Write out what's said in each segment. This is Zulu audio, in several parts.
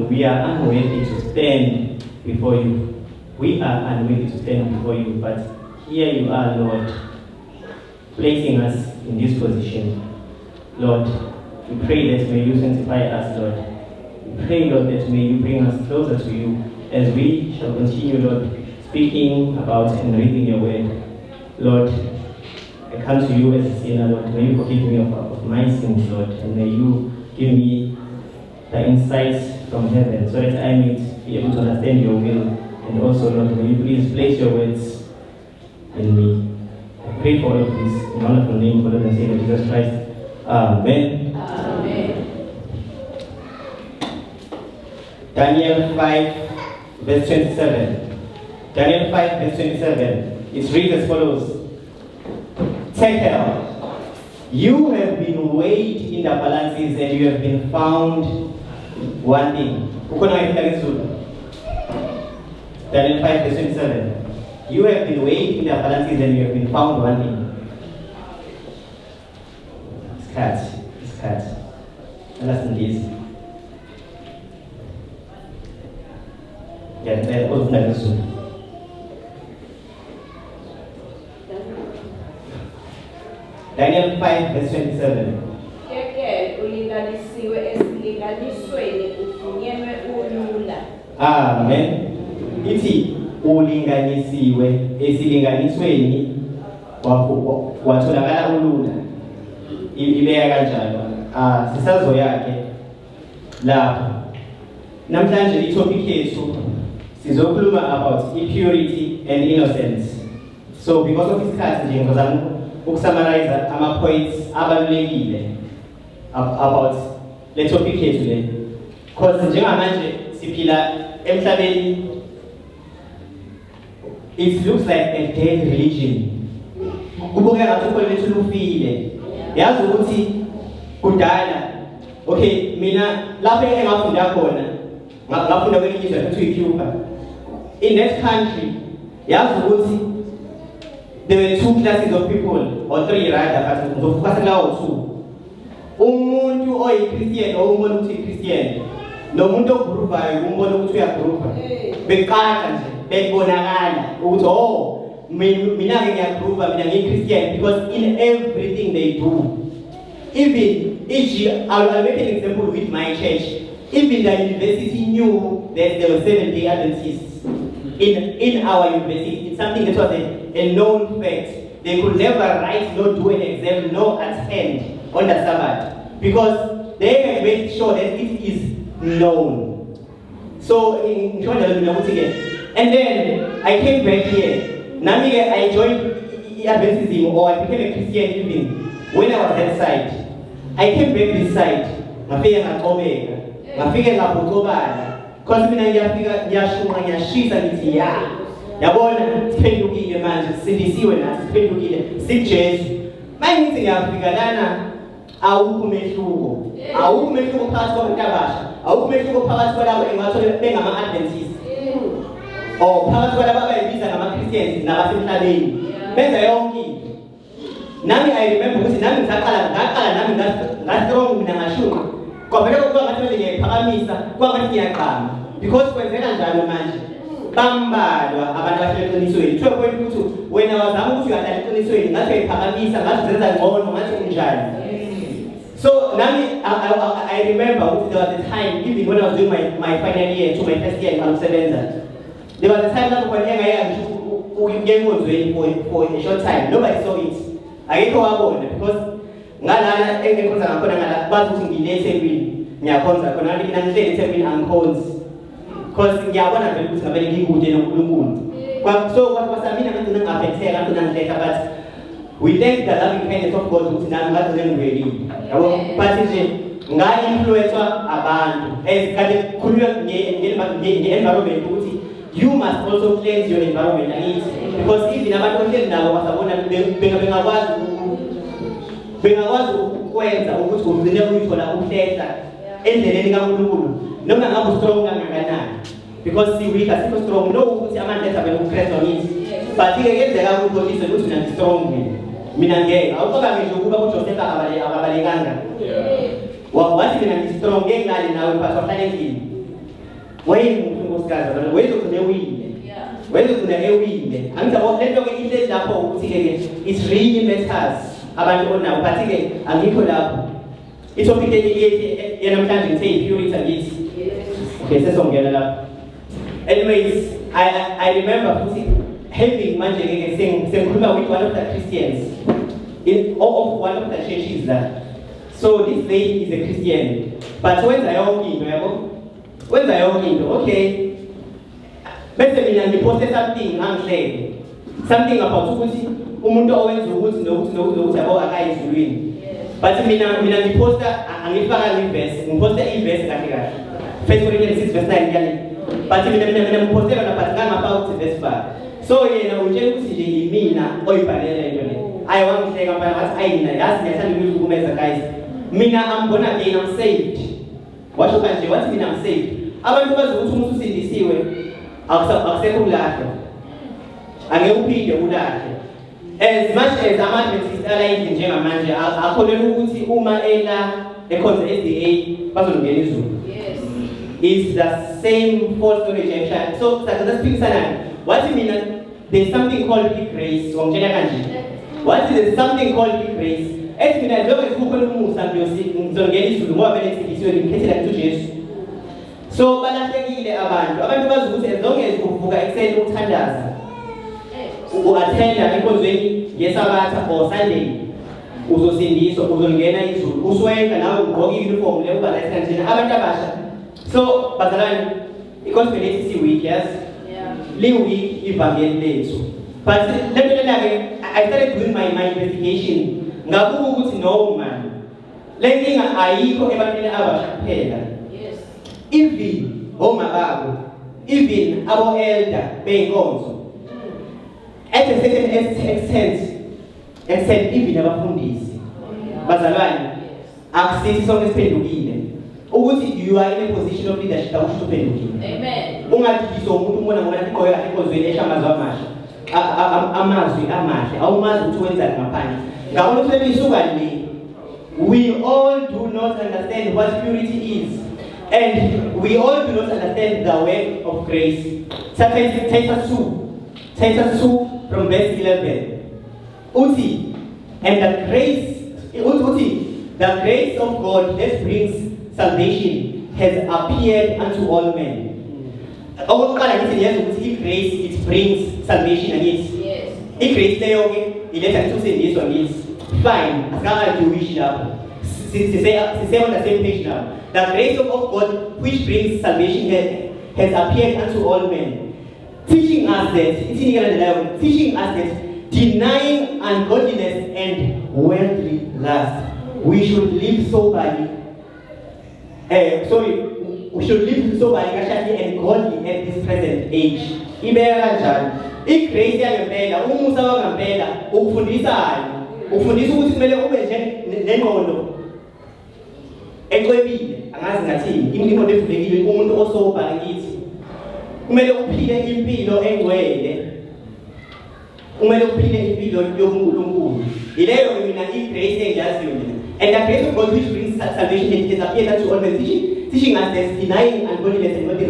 We are unworthy to stand before you. We are unworthy to stand before you, but here you are, Lord, placing us in this position. Lord, we pray that may you sanctify us, Lord. We pray, Lord, that may you bring us closer to you as we shall continue, Lord, speaking about and reading your word. Lord, I come to you as a sinner, Lord. May you forgive me of my sins, Lord, and may you give me the insights from heaven so that I may be able to understand your will. And also, Lord, may you please place your words in me. I pray for all of this in the wonderful name of the Lord and Savior Jesus Christ. Amen. Amen. Daniel 5, verse 27. Daniel 5, verse 27. It reads as follows. Tekel, you have been weighed in the balances and you have been found wanting. Daniel 5, verse 27. You have been weighed in the balances and you have been found wanting. It's cut. Understand this. Yeah, they're all very soon. Daniel 5, verse 27. Amen. Ithi ulinganisiwe esilinganisweni watholakala ulula. Ibeka kanjalo. Sisazo yakhe lapho. Namhlanje itopic yethu sizokhuluma about purity and innocence. So because of isikhathi nje ngizama ukusummarize ama points abalulekile about le topic yethu le. Because njengamanje siphila emhlabeni, it looks like a dead religion. Kubukeka ngathi ukholo lethu lufile. Yazi ukuthi kudala, okay, mina lapho engafunda khona, ngafunda kwelinye izwe kuthiwa iCuba. In that country, yazi ukuthi there were two classes of people, or three rather, but ngizofocus ngawo two. Umuntu oyiChristian or umuntu uthi Christian, nomuntu ogruvayo umuntu ukuthi uyagruva. Bekaka nje, bekubonakala ukuthi oh, mina ngiyagruva, mina ngiyiChristian, because in everything they do. Even I'll make an example with my church. Even the university knew that there were 7-day Adventists in our university. It's something that was a known fact. They could never write, nor do an exam, nor attend on the Sabbath, because they had made sure that it is known. So and then I came back here. Namiga, I joined Adventism, or I became a Christian even when I was that side. I came back this side. Ngafika ngaqhubeka. Ngafika ngaphuthobala. Because mina ngiyashuma ngiyashisa ngithi ya. Yabona siphendukile manje, sindisiwe nathi siphendukile siJesu. Mangithi ngiyafika lana awukho umehluko. Awukho umehluko phakathi kwabantu abasha. Awukho umehluko phakathi kwalabo engathole bengama Adventists. Oh, phakathi kwalabo abayibiza ngama-Christians nabasemhlabeni. Benza yonke into. Nami I remember ukuthi nami ngaqala nami ngastrong mina ngashuma. Kwavele kuba ngathi ngiyaphakamisa, kwangathi ngiyaqama. Because kwenzeka njalo manje. Bambalwa abantu abahlala eqinisweni. To a point ukuthi wena wazama ukuthi uyahlala eqinisweni, ngathi uyaphakamisa, ngathi zenza ngcono, ngathi unjani. So nami I remember there was a time, even when I was doing my final year to my first year in Malusebenza. There was a time that when for a short time, nobody saw it. Ayikho wabona because ngalana engikhonza ngakhona ngala bathi ukuthi ngilele eThekwini ngiyakhonza khona mina ngihleli eThekwini angikhonzi because ngiyabona vele ukuthi ngabele ngikude noNkulunkulu so kwasamina ngicina ngaphethe ngicina ngihletha but we thank the loving kindness of God ukuthi nami ngazile ngiveli yabo but nje nga-influencewa abantu esikade kukhulunywa nge-environment ukuthi you must also cleanse your environment angithi because even abantu ohleli nabo basabona bengakwazi ukwenza ukuthi ugcine uyithola uhlehla endleleni kaNkulunkulu noma ngabe strong kangakanani because weak asikho strong no ukuthi amandla ethabela uKristu ngithi but ke kenzeka ukubonisa ukuthi mina strong mina ngeke awuqaba ngisho ukuba uJoseph akabalekanga wathi mina ngistrong ngeke ngale nawe but wahlelekile wayengumkhosikazi wayezogcina ewile wayezogcina ewile angizabona lento ke into lapho ukuthi ke it's really matters abantu onabo but ke angikho lapho itopic yenamhlanje ngithi purity ngithi okay sesongena lapho anyways I remember futhi having manje ke sengikhuluma with one of the Christians of one of the churches there. So this lady is a Christian but wenza yonke into yabo wenza yonke into okay bese mina ngiposte something about ukuthi umuntu owenza ukuthi nokuthi yabo akayizulwini but mina ngiposta angifaka iverse ngiposta iverse kahle First Corinthians 6 verse 9 yani but mina ngipostela na but ngangapha ukuthi verse 5 so yena utshela ukuthi nje yimina oyibhalela into le ayiwangihleka mfana wathi ayina yazi ngiyathanda ukukumeza guys mina I'm born again I'm saved washo kanje wathi mina I'm saved abantu bazi ukuthi umuntu usindisiwe akusekho ulahlo angeke uphinde ulahle as much as ama-Adventists alayini njengamanje akholelwa ukuthi uma ela ekhonza SDA bazongena izulu it's the same false rejection so sakuzaphikisana wathi mina there's something called grace wangitshela kanje wathi there's something called grace ethi mina njengoba sikukhona umusa ngizongena izulu ngoba vele sindisiwe ngimkhethela kuJesu so balahlekile abantu bazi ukuthi as long as uvuka ekuseni uthandaza uattenda enkonzweni yeSabatha or Sunday uzosindiswa uzongena izulu uswenka nawe ugqoka uniform le uba right kanjena abantu abasha So, bazalwane, gospel lethu si-weak, yes? Yeah. Li-weak ivangeli lethu. But let me tell you, I started doing my investigation. Ngabuka ukuthi no man. Le nkinga ayikho ebantwini abasha kuphela. Yes. Even omababo, even abo elder beyinkonzo. At a certain extent even abafundisi. Bazalwane, akusithi sonke siphendukile. Ukuthi you are in a position of leadership akusho uphendukile. Amen. Ungathi umuntu ubona ngona iqoya kahle enkonzweni eshamazwe amasha. Amazwi amahle awumazi ukuthi wenzani ngaphandle. Ngabona ukuthi lisuka le. We all do not understand what purity is. And we all do not understand the way of grace. Titus 2 from verse 11. Uti, and the grace of God that brings salvation has appeared unto all men. If grace, it brings salvation against. Yes. If grace, this one is fine. As long as you wish now. Say on the same page now. The grace of God which brings salvation has appeared unto all men. Teaching us that denying ungodliness and worldly lust, we should live soberly. We should live soberly and godly at this present age. If grace yangempela, umusa wangempela, ukufundisana. Ufundisa ukuthi kumele ube nje nengqondo ecwebile, angazi ngathini, ingqondo evulekile umuntu osoba ngithi. Kumele uphile impilo engcwele. Kumele uphile impilo yokuNkulunkulu. Ileyo mina igrace engiyaziyo mina. And the grace of God which brings salvation has appeared unto all men, teaching us that denying ungodliness and worldly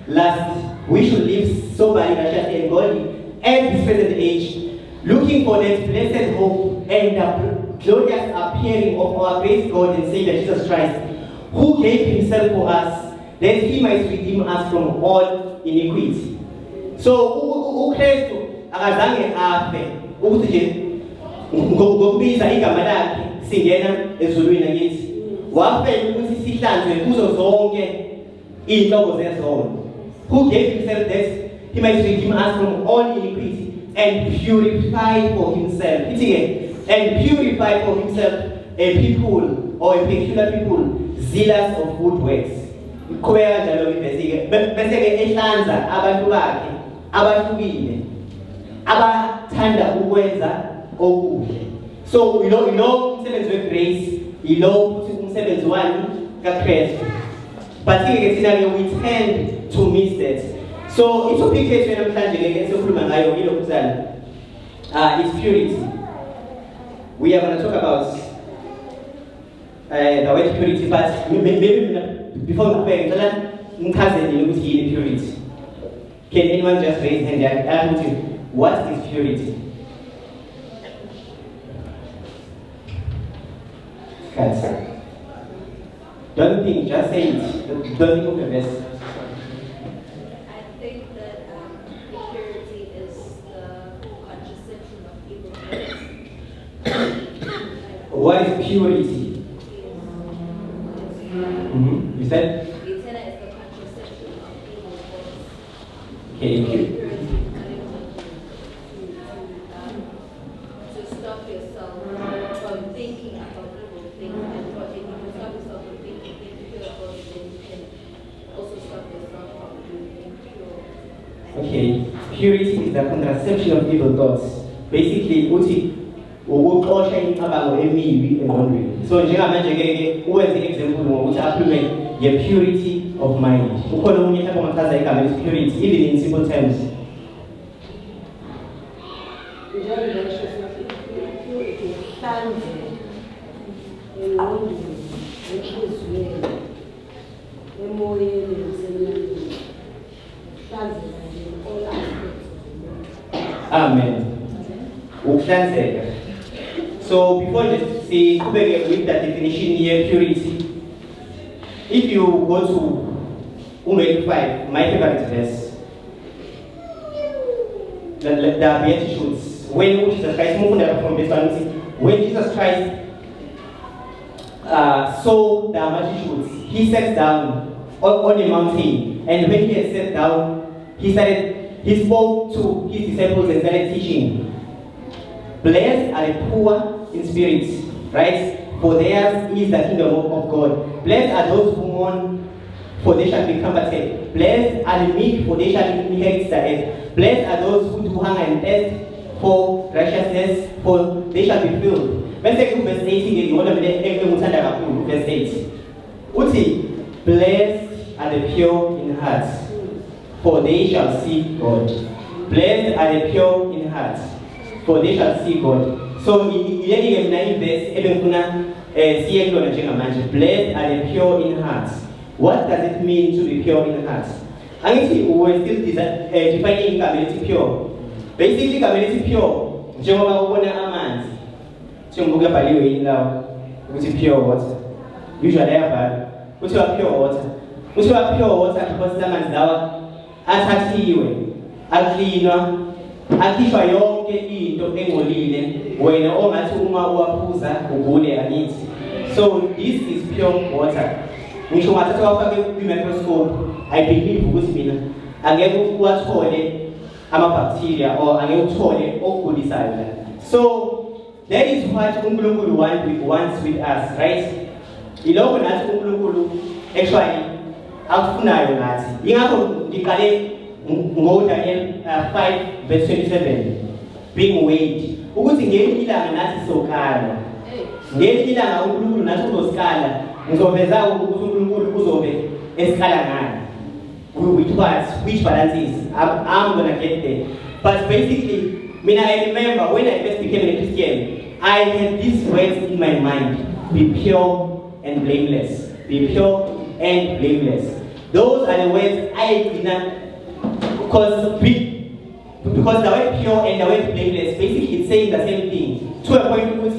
lust, we should live soberly, righteously, and godly at this present age, looking for that blessed hope and the glorious appearing of our great God and Savior Jesus Christ, who gave himself for us, that he might redeem us from all iniquity. So, uKristu akazange afe ukuthi nje ngokubiza igama lakhe singena ezulwini akithi. Wafela ukuthi sihlanzwe kuzo zonke inhlobo zezono. Who gave himself that he might redeem us from all iniquity and purify for himself. It's again, and purify for himself a people or a peculiar people zealous of good works. Iqhubeka njalo ibhesike bese ke ehlanza abantu bakhe abahlukile abathanda ukwenza okuhle. So you know umsebenzi wegrace ilo futhi umsebenzi wani kaKristu. But ke thina ke we tend to miss that. So itopic yethu namhlanje ke esikhuluma ngayo ilokuzana is purity. We are going to talk about the word purity, but maybe before we go, purity. Can anyone just raise hand and ask me what is purity? Guys, don't think, just say it. Don't think of the best. I think that purity is the contraception of evil thoughts. What is purity? You said? Eternal is the contraception of evil thoughts. Okay, thank you. To stop yourself from thinking about evil things, and if you can stop yourself from thinking pure thoughts, then you can also stop yourself from being impure. Okay, purity is the contraception of evil thoughts. Basically, uthi ukuxosha imicabango emibi engqondweni. So njengamanje ke uwenze example ngokuthi akhulume ye-purity of mind. Ukhona umunye mhlawumbe ongachaza igama elithi purity even in simple terms. Amen. Ukuhlanzeka. So before just see with that definition here, purity. If you go to Romans 5, my favorite verse, the Beatitudes, when Jesus Christ moved from this one, when Jesus Christ saw the multitudes, he sat down on a mountain. And when he had sat down, he spoke to his disciples and started teaching. Blessed are the poor in spirit, right? For theirs is the kingdom of God. Blessed are those who mourn, for they shall be comforted. Blessed are the meek, for they shall inherit the earth. Blessed are those who do hunger and thirst for righteousness, for they shall be filled. Verse 18, verse 8. Uti, blessed are the pure in heart, for they shall see God. Blessed are the pure in heart, for they shall see God. So, in verse, blessed are the pure in heart. What does it mean to be pure in heart? And if we're still defining community pure. Basically, community pure, pure water. Usually, pure water. Pure water because someone's akhishwa yonke into engcolile wena ongathi uma uwaphuza ugule angithi. So this is pure water. Ngisho ngathi wafake kwi-microscope, I believe ukuthi mina angeke uwathole ama-bacteria or angeke uthole okugulisayo. So that is what uNkulunkulu wants with us, right? Ilokho nathi uNkulunkulu actually akufunayo nathi. Ingakho ngiqale Daniel 5 verse 27, being weighed. Ukuthi ngelinye ilanga nathi sokhala. Ngelinye ilanga uNkulunkulu nathi uzosikala. Ngizoveza ukuthi uNkulunkulu uzobe esikala ngani. Which balances? I'm gonna get there. But basically, I remember when I first became a Christian, I had these words in my mind: be pure and blameless. Be pure and blameless. Those are the words I did not. Because the word pure and the word blameless, basically it's saying the same thing. To a point,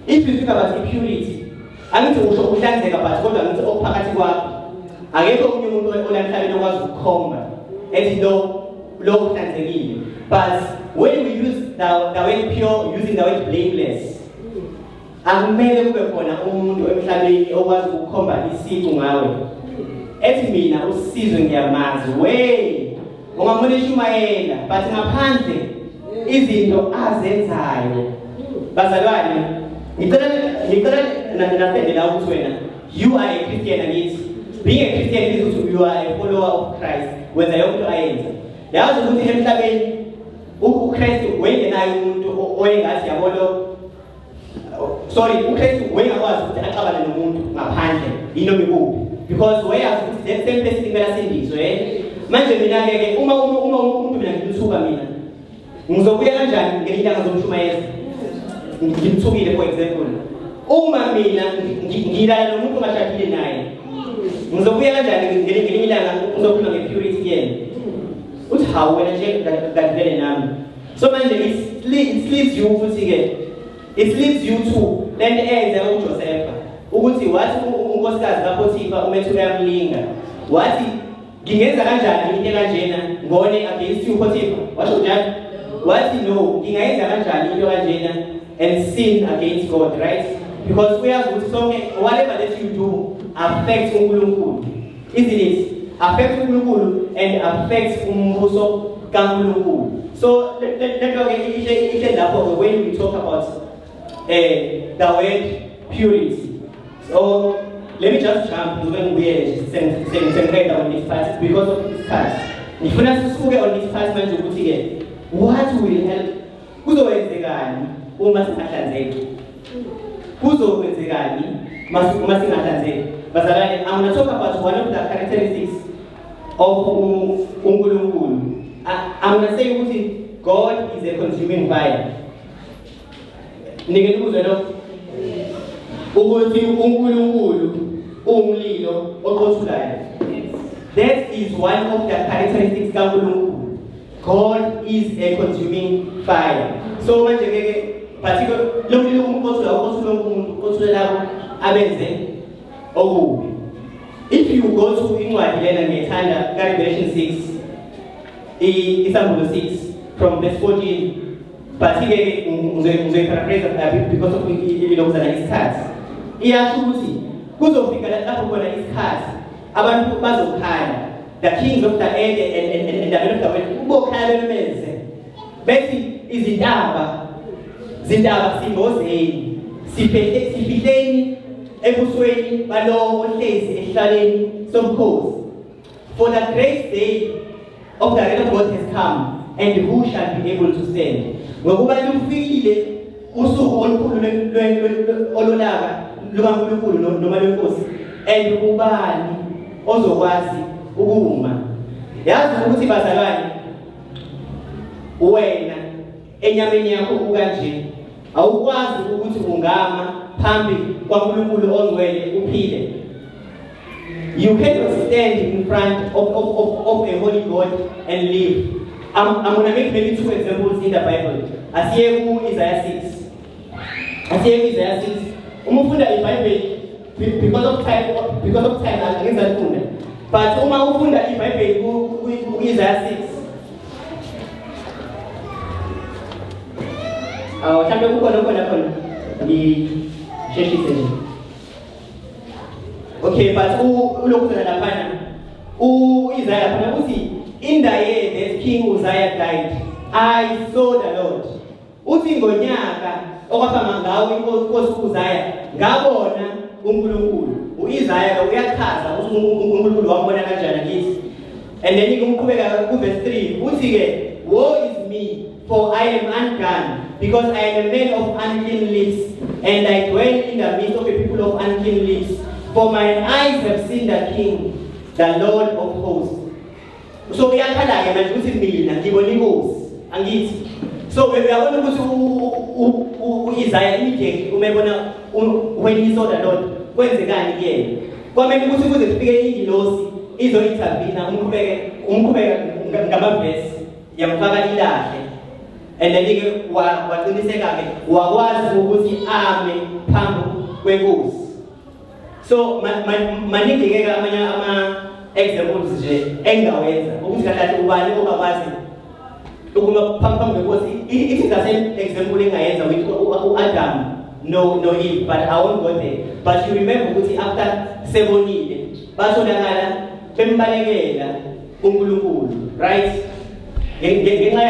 if you speak about impurity, I need to uhlanzeka but kodwa ngithi okuphakathi kwakho akekho omunye umuntu olamhlabeni okwazi ukukhomba ethi lo uhlanzekile. But when we use the word pure, using the word blameless, akumele kube khona umuntu emhlabeni okwazi ukukhomba isiqu ngawe ethi mina usizwe ngiyamazi ungamona eshumayela but ngaphandle izinto azenzayo. Bazalwane, ngicela nasendela ukuthi wena you are a Christian and being a Christian means you are a follower of Christ. Wenza yonke into ayenza. Yazi ukuthi emhlabeni uKristu wengenayo umuntu oyengathi yabona uKristu wengakwazi ukuthi axabane nomuntu ngaphandle inoma ikuphi, because wayazi ukuthi that same person kumele asindiswe. Manje mina ke uma umuntu mina ngimthuka mina ngizobuya kanjani ngelilanga zomshumayeza ngimthukile for example. Uma mina ngilala nomuntu ongashadile naye ngizobuya kanjani ngelinye ilanga uzokhuluma ngepurity yena uthi hawu wena nje ngavele nami. So manje it leads you ukuthi ke it leads you to then enza uJoseph ukuthi wathi unkosikazi kaPotifa umethu uyamlinga wathi ngingenza kanjani into kanjena ngone against you Potifa. Washo njalo wathi no, ngingayenza kanjani into kanjena and sin against God, right? Because we are good, so whatever that you do affects uNkulunkulu, isn't it? Affects uNkulunkulu and affects umbuso kaNkulunkulu. So when we talk about the word purity, so let me just jump when we are on this part because of this part. If we are to on this part, what will help? Kuzowenzekani uma singahlanzeki? Kuzowenzekani uma singahlanzeki? Bazalwane, I'm going to talk about one of the characteristics of uNkulunkulu. I'm going to say ukuthi God is a consuming fire. Ningekuzwe lo ukuthi uNkulunkulu umlilo oqothulayo. That is one of the characteristics kaNkulunkulu. God is a consuming fire. So manje ke particular lo mlilo oqothulela abenze okubi. If you go to incwadi lena ngethanda Revelation 6, Isaiah 6 from verse 14, but ke ngizoyiphrase a bit because of ilokuzana isikhathi. Iyasho ukuthi kuzofika lapho khona isikhathi abantu bazokhala, the kings of the earth and the men of the world ubokhala bemeze bethi izindaba simbozeni sifihleni ebusweni balowo ohlezi ehlaleni somkhosi. For the great day of the wrath of God has come, and who shall be able to stand? Ngokuba lufikile usuku olukhulu ololaka lukaNkulunkulu noma lwenkosi, and ubani ozokwazi ukuma. Yazi ukuthi bazalwane, wena enyameni yakho ukanje awukwazi ukuthi ungama phambi kwaNkulunkulu ongcwele uphile. You cannot stand in front of a holy God and live. I'm going to make maybe 2 examples in the Bible. Asiye ku Isaiah 6. Umufunda iBhayibheli because of time angenza lifunda. But uma ufunda iBhayibheli ku Isaiah 6. Mhlambe kukhona ngisheshise. Okay, but ulokuzana laphana Isaiah laphana uthi, in the year that King Uzziah died, I saw the Lord. Uthi ngonyaka okwafama ngawo inkosi uZiya ngabona uNkulunkulu. uIsaiah uyachaza ukuthi uNkulunkulu wambona kanjani kithi. And then kumqhubeka ku verse 3 uthi ke, woe is me, for I am undone, because I am a man of unclean lips, and I dwell in the midst of a people of unclean lips. For my eyes have seen the King, the Lord of hosts. So we are telling manje ukuthi mina ngibona inkosi angithi. So uyabona ukuthi uIsaiah immediately umebona when he saw the Lord kwenzekani kuyena. Kwamele ukuthi kuze kufike ingilosi izointervene umqhubeka ngamavesi yamfaka ilahle. And then ke waqiniseka ke wakwazi ukuthi ame phambi kwenkosi. So maningi ke amanye examples nje engawenza ukuthi kahle ubani obakwazi ukuma phambi kwenkosi. It is the same example engayenza with uAdam no Eve, but I won't go there. But you remember ukuthi after sebonile basonakala bembalekela uNkulunkulu, right? Ngenxa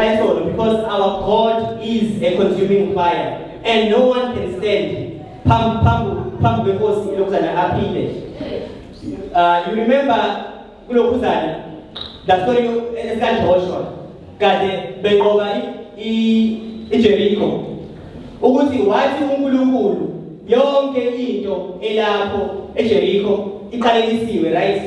yesono, because our God is a consuming fire and no one can stand phambi kwenkosi lokuzana aphile. You remember kulokuzana the story esika Joshua kade benqoba iJericho ukuthi wathi uNkulunkulu yonke into elapho eJericho iqalekisiwe, right?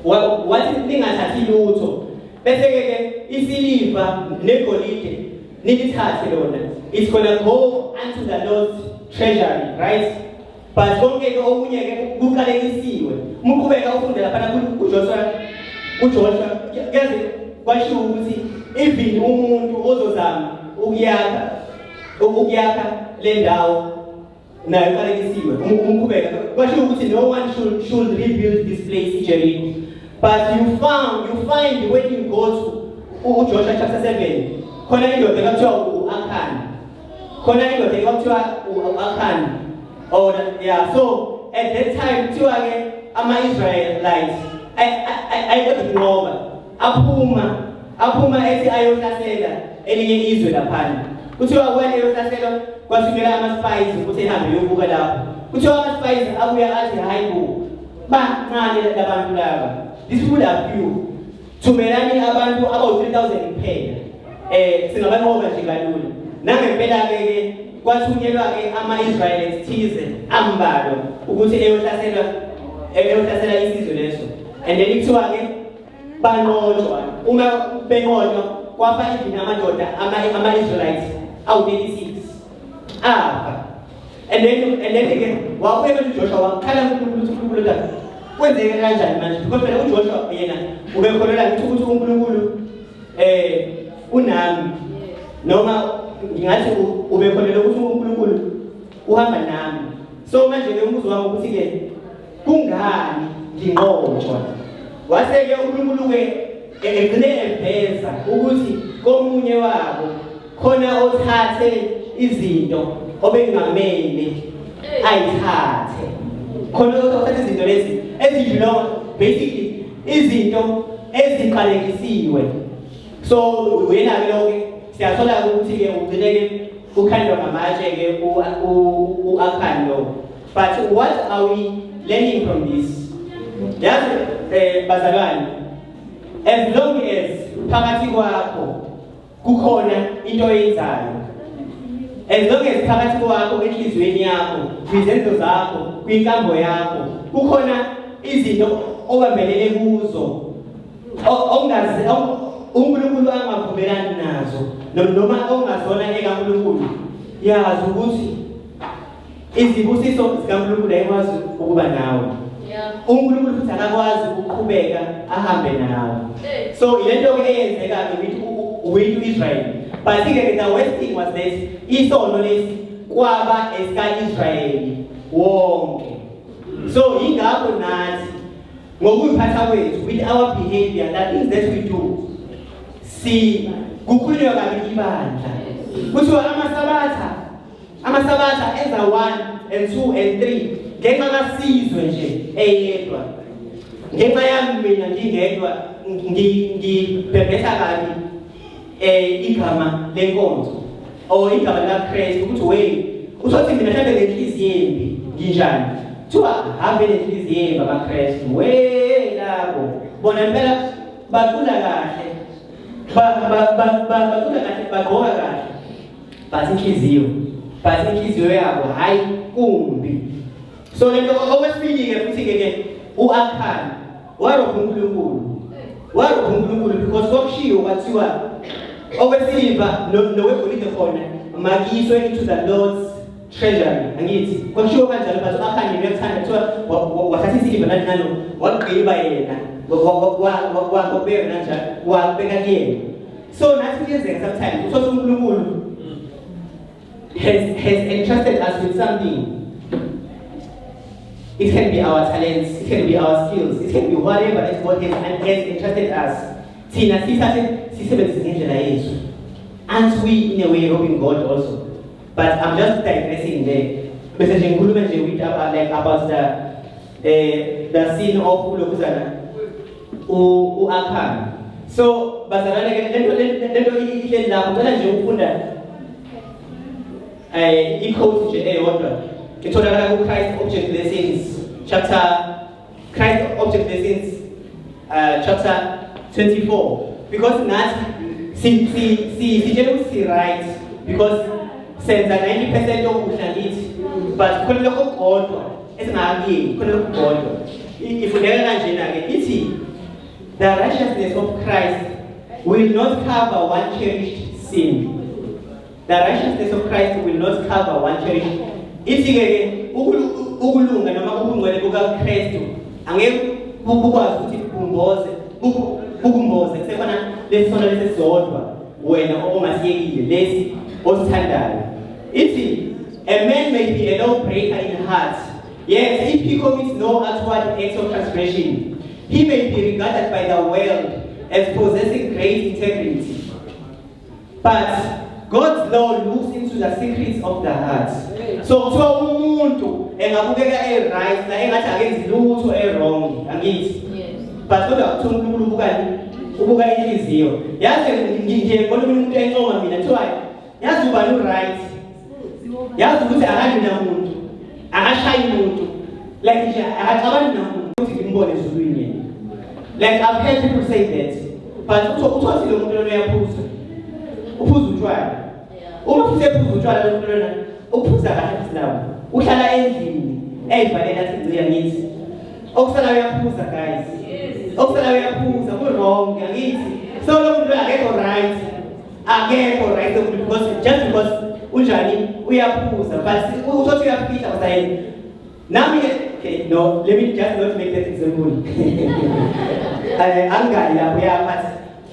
Wathi ningathathi lutho bese ke isiliva negolide nilithathe lona, it's gonna go unto the Lord's treasury, right? But konke ke okunye ke kuqalekisiwe. Umqhubeka ufundela phana kuJoshua yazi kwasho ukuthi even umuntu ozozama ukuyakha le ndawo nayo iqalekisiwe. Umqhubeka kwasho ukuthi no one should rebuild this place Jericho. But you find when you go to Joshua chapter 7, khona indoda ekuthiwa uAkhan. So at that time kuthiwa ke ama-Israelites ayinqoba aphuma ethi ayohlasela elinye izwe laphana. Kuthiwa kwena eyohlaselwa kwasukela ama-spies ukuthi ehambe yobuka lapho. Kuthiwa ama-spies abuya athi hayi bo bancane labantu laba, these people are few, thumelani abantu abawu-3,000 kuphela singabanqoba nje kalula. Nangempela ke kwathunyelwa ke ama-Israelites thize ambalwa ukuthi eyohlasela isizwe leso. And then kuthiwa ke banqotshwa. Uma benqotshwa kwafa even amadoda ama-Israelites awu-36 afa. And then ke wabuye uJoshua wakhala uNkulunkulu ukuthi kwenzeke kanjani manje, because phela uJoshua yena ubekholelwa ukuthi uNkulunkulu unami, noma ngingathi ubekholelwa ukuthi uNkulunkulu uhamba nami. So manje ke umbuzo wami ukuthi ke kungani nginqotshwa? Wase ke uNkulunkulu ke egcine eveza ukuthi komunye wabo khona othathe izinto obengamele ayithathe. khona uthatha izinto lezi ezidlula basically izinto eziqalekisiwe. So wena-ke lokho siyathola ukuthi-ke ugcine-ke ukhandwa ngamatshe-ke u-Achan lo. But what are we learning from this? Yazi bazalwane, as long as phakathi kwakho kukhona into oyenzayo, as long as phakathi kwakho enhliziyweni yakho, kwizenzo zakho, kwinkambo yakho, kukhona izinto obambelele kuzo uNkulunkulu angavumelani nazo noma ongazona ekaNkulunkulu, yazi ukuthi izibusiso zikaNkulunkulu ayikwazi ukuba nawe. uNkulunkulu futhi akakwazi ukuqhubeka ahambe nawe. So ilento eyenzeka with Israel. But the worst thing was this, isono lesi kwaba esika-Israyeli wonke. So ingakho nathi ngokuyiphatha kwethu, with our behavior, the things that we do, kukhulunywa kabi ibandla. Kuthiwa amasabatha enza 1 and 2 and 3 ngenxa kasizwe nje eyedwa. Ngenxa yami mina ngingedwa ngibhebhetha kabi igama lenkonzo or igama likaKristu ukuthi we usothi mina mhlambe ngenhliziyo embi nginjani. Kuthiwa hambe nenhliziyo embi abaKristu we labo bona impela baqula kahle baqula kahle bagqoka kahle but inhliziyo yabo hayi kumbi. So lento okwesibili-ke futhi-ke u-Achan warobha uNkulunkulu because kwakushiwo kwathiwa okwesiliva nowegolide khona makiswe into the Lord's treasury. Angithi kwakushiwo kanjalo but u-Achan uyakuthanda kuthiwa wathatha isiliva nalo wagqiba yena wakubeka kanjalo wakubeka kuyena. So nathi kuyenzeka sometimes uthola uNkulunkulu has entrusted us with something. It can be our talents, it can be our skills, it can be whatever that God has entrusted us. Tina sisebenzise ngendlela yethu. Aren't we in a way robbing God also? But I'm just digressing there. Bese nje ngikhuluma nje with about the sin of ulokuzana u-Achan. So bazalwane lento ihleli lapho ngicela nje ukufunda i-quote nje eyodwa. Itholakala ku-Christ Object Lessons chapter 24. Because nathi sitshela ukuthi si-right because senza 90% okuhle kithi, but khona lokho kodwa esingakuyeki, khona lokho kodwa ifundeka kanjena-ke ithi the righteousness of Christ will not cover one cherished sin. The righteousness of Christ will not cover one cherished. Ithi-ke ukulunga noma ubungcwele bukaKristu angeke bukwazi ukuthi bukumboze kusefana lesi sono lesisodwa wena ongasiyekile lesi osithandayo. Ithi a man may be a lawbreaker in heart, yet if he commits no outward acts of transgression, he may be regarded by the world as possessing great integrity. But God's law looks into the secrets of the heart. So kuthiwa umuntu engabukeka right la engathi akenzi lutho wrong, angithi. But kodwa kuthiwa uNkulunkulu ubuka inhliziyo. Yazi nje ngibona umuntu encoma mina kuthiwa yazi ubani right. Yazi ukuthi akahambi namuntu, akashayi umuntu. Like nje akacabani namuntu ukuthi ngimbone ezulwini. Like I've heard people say that. But uthi lo muntu lo uyaphuza. Uphuza utshwala. Uma futhi ephuza utshwala lo muntu lona uphuza kahle futhi uhlala endlini eyivalela athi ngiyayithi. Okusala uyaphuza guys. Okusala uyaphuza ku-wrong angithi. So lo muntu akekho right. Akekho right just because unjani uyaphuza but uthi uyaphica usayini. Nami okay, no, let me just not make that example. Angani lapho yaphathi.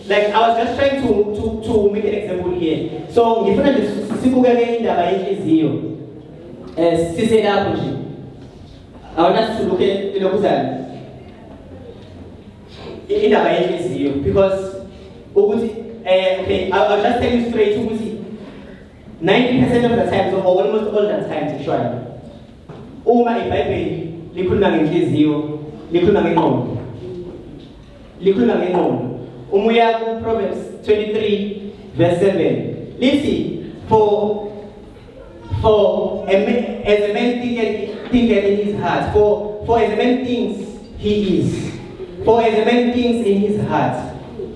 Like I was just trying to make an example here. So ngifuna nje sibukeke indaba yenhliziyo. Sise lapho nje. I want us to look at lokuzana. Indaba yenhliziyo because ukuthi okay, I'll just tell you straight ukuthi 90% of the times or almost all the times actually uma iBhayibheli likhuluma ngenhliziyo, likhuluma ngengqondo. Likhuluma ngengqondo. Umuya ku Proverbs 23 verse 7. Lithi, as a man thinketh in his heart, for as a man thinks he is. For as a man thinks in his heart.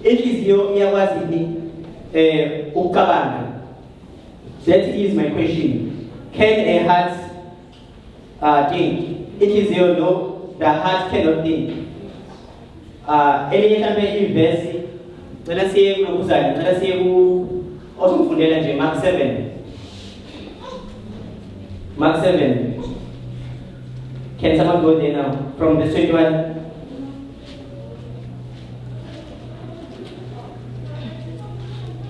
Inhliziyo iyakwazi ukucabanga. That is my question. Can a heart think? Inhliziyo no, the heart cannot think. Elinye mhlambe ivesi ngicela siye kulokuzana, ngicela siye ku osumfundela nje Mark 7. Mark 7. Can someone go there now from verse 21?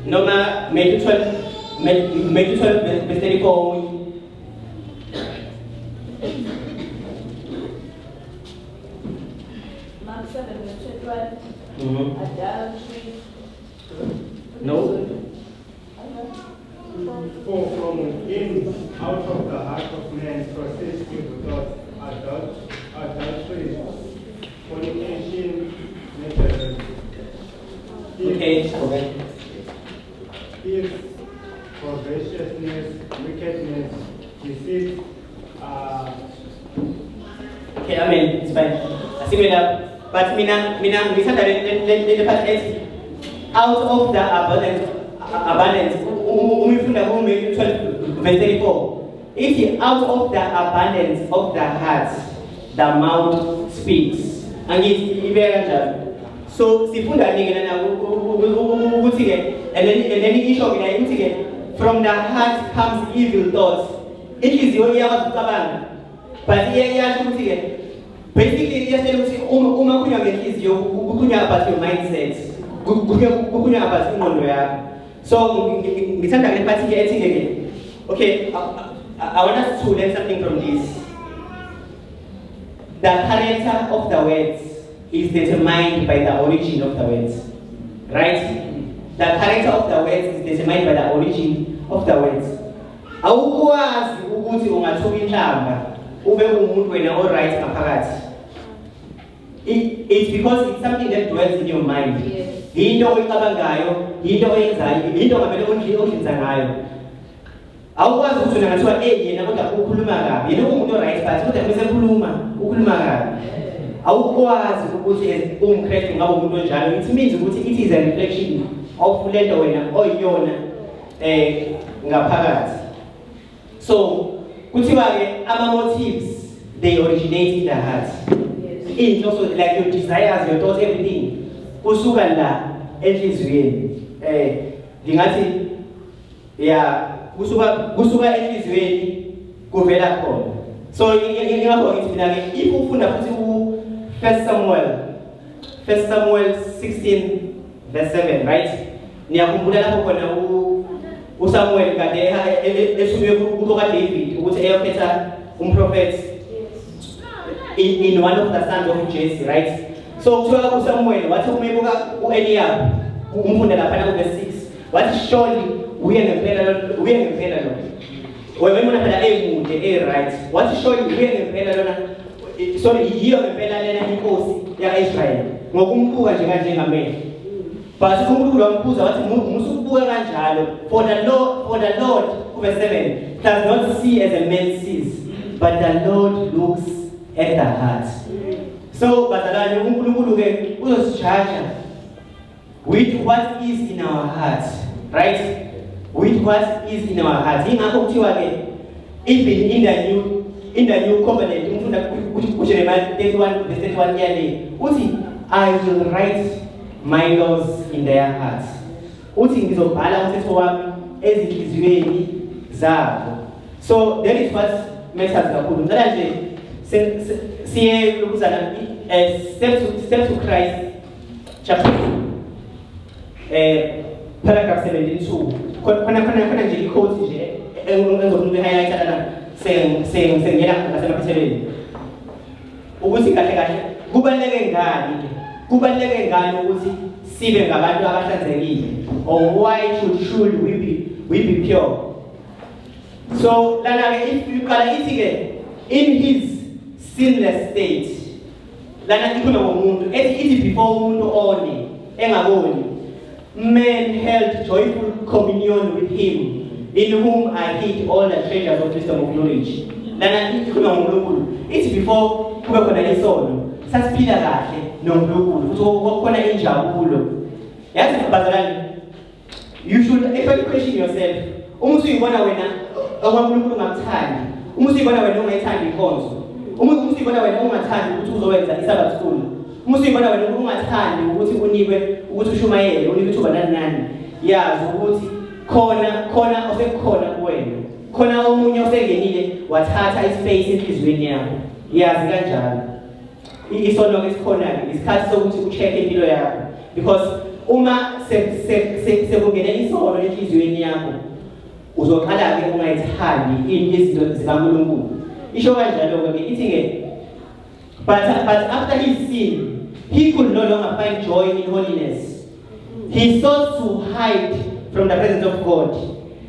Noma Matthew 12 verse 34. Mark 7 verse 21. Adultery. No. For from within, out of the heart of man proceeds evil thoughts, adultery, fornication, murder, Okay. thieves, covetousness, wickedness, deceit, Okay, amen. It's fine. I see me now. But mina ngisanda le part ethi out of the abundance. Umifunda ku Matthew 12 verse 34. If out of the abundance of the heart, the mouth speaks. Angithi ibeka kanjalo. So sifunda nini lana ukuthi ke and then isho ke la ukuthi ke from the heart comes evil thoughts. Inhliziyo iyakwazi ukucabanga. But iyasho ukuthi ke basically iyasho ukuthi uma kunya ngenhliziyo kunya about your mindset. Kunya about ingqondo yakho. So ngithanda le part ke ethi ke okay, I want us to learn something from this. The character of the words is determined by the origin of the words. Right? The character of the words is determined by the origin of the words. Awukwazi ukuthi ungathoka inhlamba ube umuntu wena all right ngaphakathi. It's because it's something that dwells in your mind. Into oyicabangayo, into oyenzayo, into ngamele ondlinza ngayo. Awukwazi ukuthi ungathiwa yena kodwa ukhuluma kabi. Yena umuntu right but kodwa bese ukhuluma kabi. Awukwazi ukuthi umKristu ngabe umuntu onjalo. It means ukuthi it is a reflection of lento wena oyiyona ngaphakathi. So kuthiwa ke ama motives they originate in the heart. It's also like your desires, your thoughts, everything. Kusuka la enhliziyweni. Ngingathi kusuka enhliziyweni kuvela khona. So ngingakho ngithi mina ke if ufunda futhi ku 1 Samuel 16 verse 7, right? Niyakhumbula lapho khona uSamuel kade esuke kulo kaDavid ukuthi eyokhetha umprofeti in one of the sons of Jesse, right? So kuthiwa uSamuel wathi umebuka uEliyab umfunda lapha ku verse 6 wathi surely uye ngempela lo wena phela emude right wathi surely uye ngempela lona sorry yiyo ngempela lena inkosi yaIsrael ngokumbuka nje kanje ngamehlo. But uNkulunkulu wambuza wathi musukubuka kanjalo for the Lord verse 7 does not see as a man sees but the Lord looks at the heart. So bazalwane uNkulunkulu ke uzosijudge with what is in our heart, right? With what is in our heart. Ingakho kuthiwa ke even in the new covenant umfunda kuJeremiah 31 verse 31 yale uthi I will write my laws in their hearts. Uthi ngizobhala umthetho wami ezinhliziyweni zabo. So that is what matters kakhulu. Ngicela nje siye lokuzana step to Christ chapter 2 paragraph 72. Khona nje i-quote nje engizokunika highlight lana sengena ngasemaphethelweni. Ukuthi kahle kubaleke ngani ukuthi sibe ngabantu abahlanzekile, or why should we be pure? So lana ke if you call it in his sinless state. Lana ikhona ngomuntu ethi before umuntu one engaboni, men held joyful communion with him, in whom are hid all the treasures of wisdom of knowledge. Lana ikhona ngoNkulunkulu. Ithi before kube khona isono, sasiphila kahle noNkulunkulu. Futhi khona injabulo. Yazi bazalwane, you should question yourself. Uma usuyibona wena okwaNkulunkulu ungamthandi, uma usuyibona wena ungayithandi inkonzo, uma usuyibona wena ungathandi ukuthi uzowenza iSabbath school, uma usuyibona wena ungathandi ukuthi unikwe ukuthi ushumayele, unikwe ithuba nani, yazi ukuthi khona osekukhona kuwena, khona omunye osengenile wathatha ispace enhlizweni yakho. Yazi kanjalo. Isono ke sikhona-ke isikhathi sokuthi ucheck impilo yakho, because uma sekungena isono enhlizweni yakho uzoqala-ke ungayithandi izinto zikaNkulunkulu. Isho kanjalo-ke ithi-ke, but after his sin he could no longer find joy in holiness. He sought to hide from the presence of God.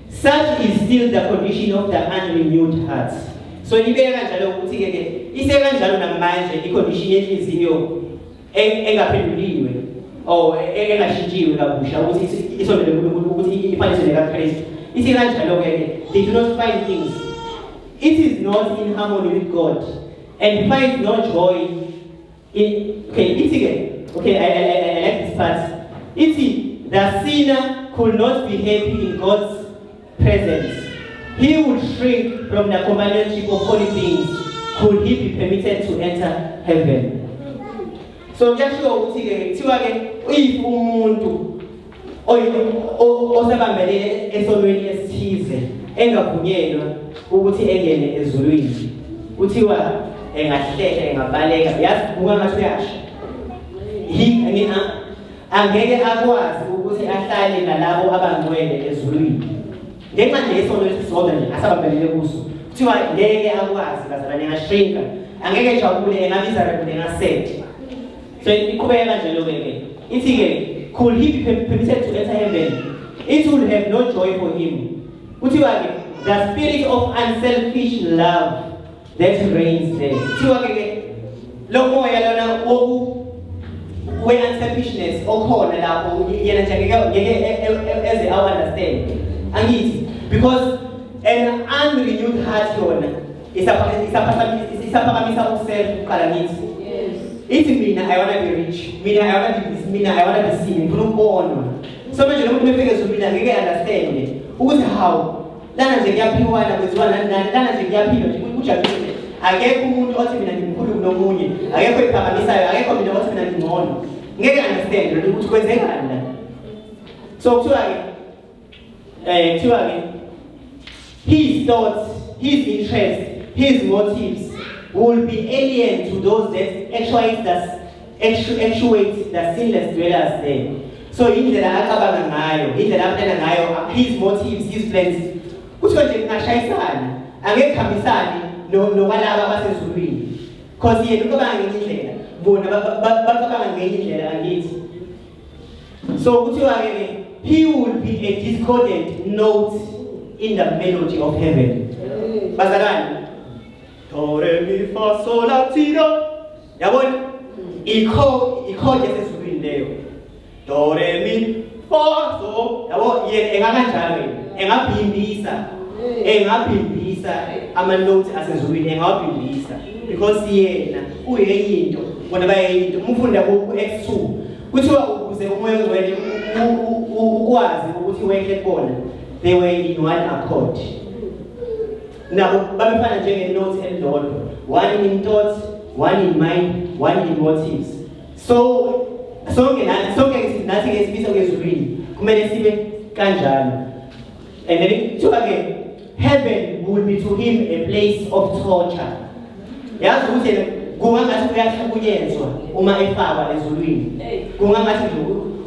Such is still the condition of the unrenewed heart. So ibeka kanjalo ukuthi-ke isekanjalo namanje icondition yenhliziyo engaphenduliwe or engashintshiwe kabusha ukuthi isondele kuNkulunkulu ukuthi ifaniswe nekaKristu. Ithi kanjalo-ke they do not find things. It is not in harmony with God and finds no joy in. Okay, I like this part. The sinner could not be happy in God's presence. He would shrink from the companionship of holy things. Could he be permitted to enter heaven? So kuyasho ukuthi-ke kuthiwa-ke if umuntu osebambelele esonweni esithize engavunyelwa ukuthi engene ezulwini, kuthiwa engahlehla engabaleka, yazi kungangathi uyasha. Angeke akwazi ukuthi ahlale nalabo abangcwele ezulwini. Ngenxa nje yesono esisodwa nje asabambelele kuso, kuthiwa ngeke akwazi bazalwane, engashrinka, angeke ejabule, engabiza engasete. So iqhubeka kanjalo-ke. Ithi-ke, could he be permitted to enter heaven? It would have no joy for him. Kuthiwa-ke, the spirit of unselfish love that reigns there. Kuthiwa-ke, lo moya lona we-unselfishness okhona lapho yena nje ngeke eze awu-understand. Angithi, because an unrenewed heart yona isaphakamisa uself uqala ngithi. Ithi mina I want to be rich, mina I want to be this, mina I want to be seen, ngifuna ukubonwa. So manje lo muntu mefike ezulwini ngeke understand ukuthi how lana nje kuyaphiwana kwenziwa nani lana nje kuyaphilwa nje kujabulile. Akekho umuntu othi mina ngimkhulu kunomunye, akekho ephakamisayo, akekho mina othi mina ngingcono. Ngeke understand ukuthi kwenzekani la. So kuthiwa-ke his thoughts, his interests, his motives will be alien to those that actuate the sinless dwellers there. So indlela acabanga ngayo, indlela aphela ngayo, his motives, his plans, kuthiwa nje kungashayisana, angeke kuhambisane nokwalaba abasezulwini. Because yena ucabanga ngenye indlela, bona bacabanga ngenye indlela angithi. So kuthiwa-ke he will be a discordant note in the melody of heaven. Bazalwane, do re mi fa sol la ti do. Yabona? Ikhodi esezulwini leyo. Do re mi fa so. Yabo yena engakanjalo engabhimbisa ama-notes asezulwini engawabhimbisa because yena uyeyinto bona bayeyinto. Umfunda ku-Acts 2 kuthiwa ukuze umoya ongcwele ukwazi ukuthi wehle kubona, they were in one accord. Nabo babefana njenge-notes elilodwa, one in thoughts, one in mind, one in motives. So sonke nathi-ke sibisa kwezulwini kumele sibe kanjalo. And then kuthiwa-ke heaven will be to him a place of torture. Yazi ukuthi kungangathi uyahlukunyezwa uma efakwa ezulwini. Kungangathi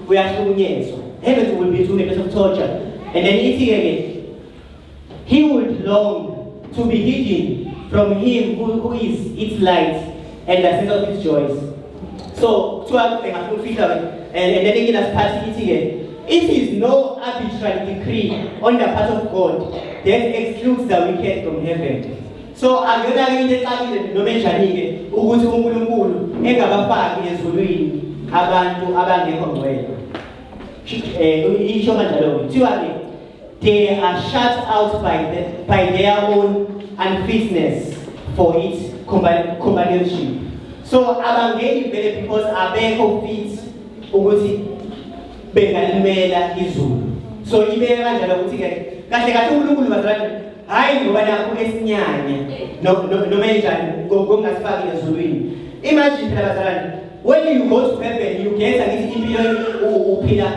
uyahlukunyezwa. Heaven will be to him a place of torture. And then ithi-ke he would long to be hidden from him who is its light and the center of its joys. So and then in as part ithi-ke, it is no arbitrary decree on the part of God that excludes the wicked from heaven. So akuyona into exakile noma enjani-ke ukuthi uNkulunkulu engabafaki ezulwini abantu abangekho ngcwele. Isho kanjalo kuthiwa-ke they are shut out by their own unfitness for its companionship. So abangeni vele because abekho fit ukuthi bengalimela izulu. So ibeka kanjalo ukuthi-ke kahle kahle uNkulunkulu bazalwane hayi ngoba nakho esinyanya noma enjani ngokungasifaki ezulwini. Imagine phela bazalwane, when you go to heaven you get angithi impilo uphila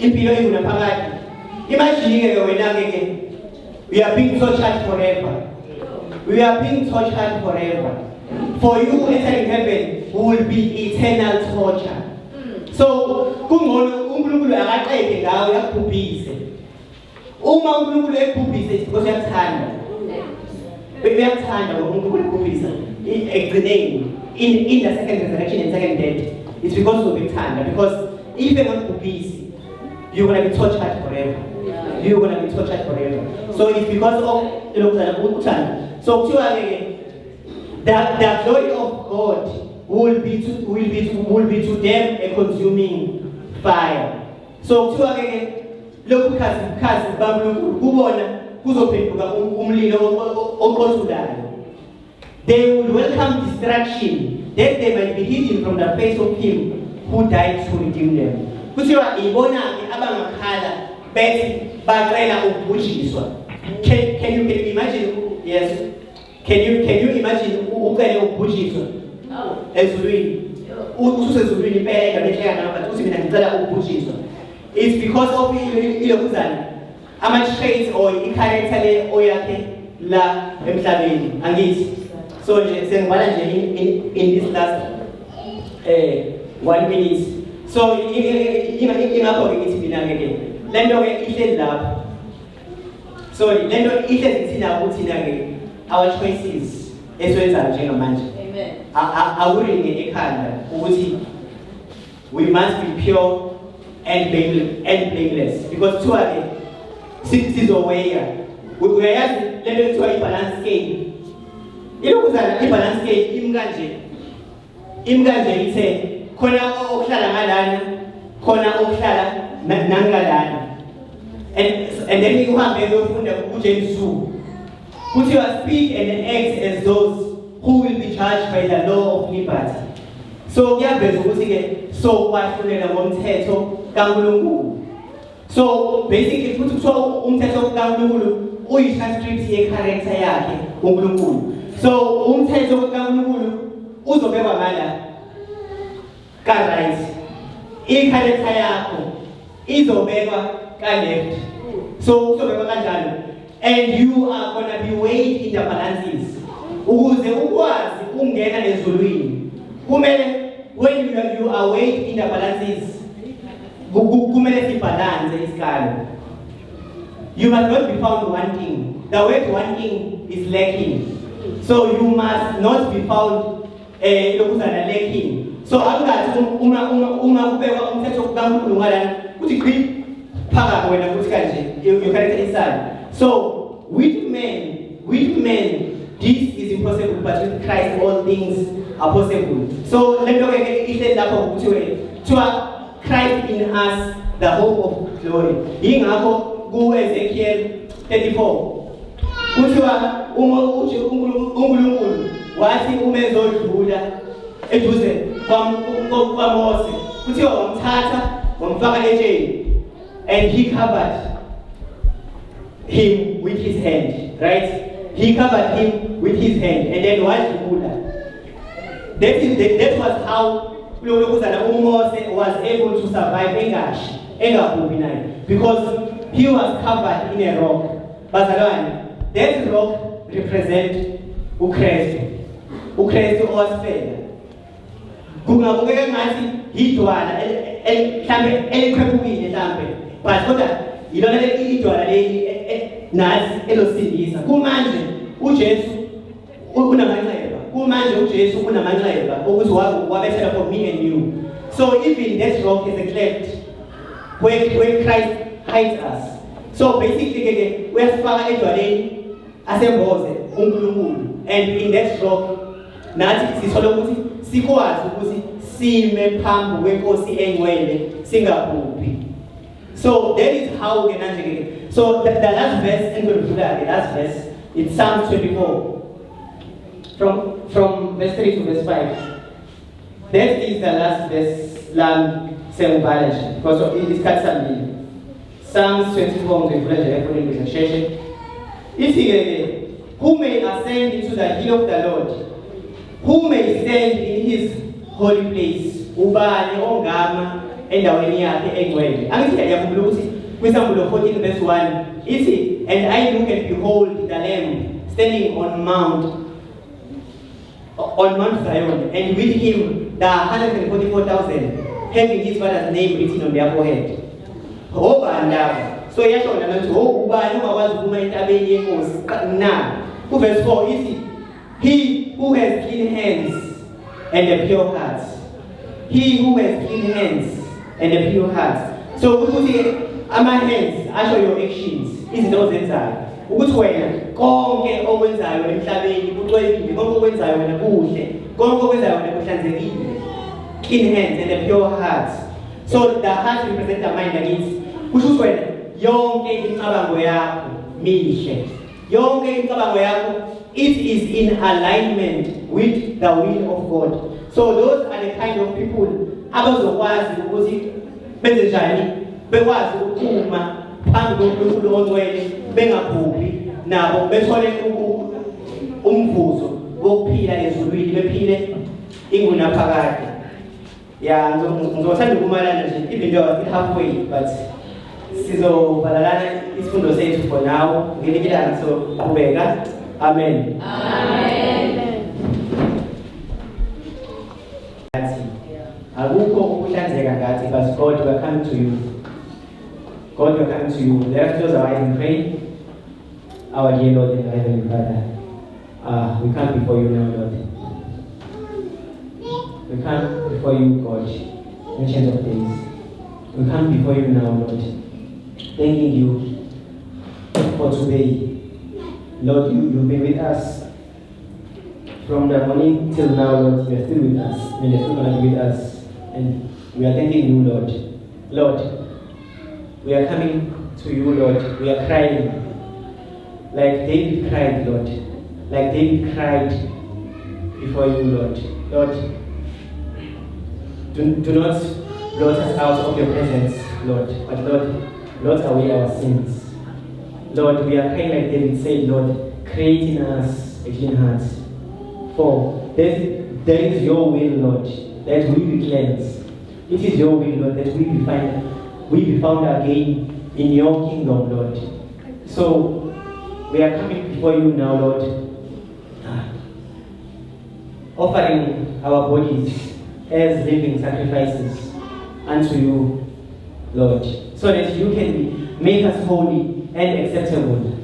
impilo engunaphakade. Imagine-ke wena-ke we are being tortured forever. We are being tortured forever. For you entering heaven will be eternal torture. So kungcono uNkulunkulu akaqede ngawe yakubhubhise. Uma uNkulunkulu ekubhubhise because uyakuthanda. Uyakuthanda uNkulunkulu ekubhubhisa ekugcineni in the second resurrection and second death. It's because of uyakuthanda, because if you're not kubhubhisi you're going to be tortured forever. You're going to be tortured forever. So it's because of uthanda. So the glory of God will be to them a consuming fire. So lokhu kazi baNkulunkulu kubona kuzophenduka umlilo oqosulayo. They will welcome destruction that they might be hidden from the face of him who died to redeem them. Kuthiwa ibona-ke abangakhala bethi bacela ukubhujiswa. Can you imagine? Yes. Can you imagine ucele ukubhujiswa ezulwini? Usezulwini impela ngehleka ngapha uthi mina ngicela ukubhujiswa. It's because of ilokuzana ama-traits or i-character le oyakhe la emhlabeni angithi. So nje sengibala nje in this last 1 minute. So ingakho-ke ngithi mina-ke lento-ke ihleli lapho. So lento ihlezi thina kuthina-ke our choices esiwenzayo njengamanje. Awuringe ekhanda ukuthi we must be pure and blameless, because kuthiwa-ke sizoweya uyayazi lento ekuthiwa i-balance scale. Ilokuzana i-balance scale imi kanje ithe khona okuhlala ngalana khona okuhlala nangalana. And then uhambe uyofunda uJames 2 kuthiwa speak and act as those who will be judged by the law of liberty. So kuyaveza ukuthi-ke so kwahlulela ngomthetho kaNkulunkulu. So basically futhi kuthiwa umthetho kaNkulunkulu uyi-transcript ye-character yakhe uNkulunkulu. So umthetho kaNkulunkulu uzobekwa ngala ka-right, i-character yakho izobekwa ka-left. So uzobekwa kanjalo, and you are going to be weighed in the balances. Ukuze ukwazi ukungena ezulwini kumele when you are weighed in the balances kumele sibalance isikalo. You must not be found wanting. The word wanting is lacking. So you must not be found lacking. So angathi uma kubekwa umthetho kaNkulunkulu ngalana kuthi qhi phaka wena kuthi kanje your character inside. So with men this is impossible, but with Christ all things are possible. So let me ihleli lapho ukuthi to Christ in us, the hope of glory. Yingakho ku-Ezekiel 34 kuthiwa uma uthi uNkulunkulu wathi uma ezodlula eduze kwaMose kuthiwa wamthatha wamfaka etsheni, and he covered him with his hand, right? He covered him with his hand, and then wadlula. That was how Moses was able to survive Engashi, because he was covered in a rock. Bazalwane, that rock represents uKristu. uKristu owasifela. Kungabukeka ngathi idwala mhlambe elikhwephukile mhlambe, but kodwa ilona idwala leli nazi elosindisa. Kumanje uJesu unamanxeba. Kumanje uJesu unamanxeba ukuthi wabethela for me and you. So even that rock is a cleft where Christ hides us. So basically uyasifaka edwaleni asemboze uNkulunkulu. and in that rock nathi sithola ukuthi sikwazi ukuthi sime phambi kwenkosi engcwele singaphuphi. So that is how we can navigate. So the last verse, and the last verse, it's Psalm 24. From verse 3 to verse 5. That is the last verse, because it is cut some. Psalms 24, who may ascend into the hill of the Lord? Who may stand in his holy place? Ubani ongama endaweni yakhe engcwele. Angithi ngiyakhumbula ukuthi kwiSamuel 14 verse 1 ithi, and I look and behold the Lamb standing on Mount Zion, and with him the 144,000 having his father's name written on their forehead. So yashona nokuthi ubani ongakwazi ukuma entabeni yenkosi na. Verse 4 ithi, he who has clean hands and a pure heart. He who has clean hands and a pure heart. So ukuthi ama hands asho your actions, izinto ozenzayo. Ukuthi wena konke okwenzayo emhlabeni kucwebile, konke okwenzayo wena kuhle, konke okwenzayo wena kuhlanzekile. Clean hands and a pure heart. So the heart represents the mind against. Kusho ukuthi wena yonke imicabango yakho mihle. Yonke imicabango yakho, it is in alignment with the will of God. So those are the kind of people abazokwazi ukuthi benze njani, bekwazi ukuma phambi koNkulunkulu ongcwele bengaphuphi, nabo bethole umvuzo wokuphila ezulwini, bephile ingunaphakade. Yeah, ngizothanda ukumalana nje, even though I'm halfway, but sizobalalana isifundo sethu for now. Ngelikilanga so kubeka. Amen. Amen. Akukho ukuhlanzeka ngathi, but God will come to you. God will come to you. Let us close our eyes and pray. Our dear Lord and Heavenly Father, we come before you now, Lord. We come before you, God, Ancient of Days. We come before you now, Lord, thanking you for today. Lord, you've been with us from the morning till now, Lord. You are still with us, and you're still going to be with us. And we are thanking you, Lord. Lord, we are coming to you, Lord. We are crying like David cried, Lord. Like David cried before you, Lord. Lord, do not blot us out of your presence, Lord. But Lord, blot away our sins. Lord, we are crying like David said, Lord, create in us a clean heart. For there is your will, Lord, that we be cleansed. It is your will, Lord, that we be found again in your kingdom, Lord. So we are coming before you now, Lord, offering our bodies as living sacrifices unto you, Lord, so that you can make us holy and acceptable.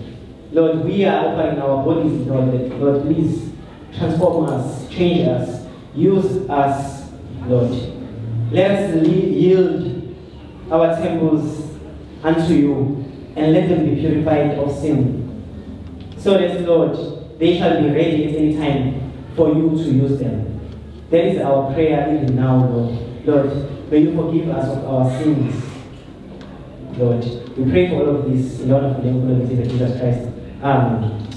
Lord, we are offering our bodies, Lord, that, Lord, please transform us, change us, use us, Lord. Let us yield our temples unto you and let them be purified of sin, so that, Lord, they shall be ready at any time for you to use them. That is our prayer even now, Lord. Lord, may you forgive us of our sins, Lord. We pray for all of this in the wonderful name of Jesus Christ. Amen.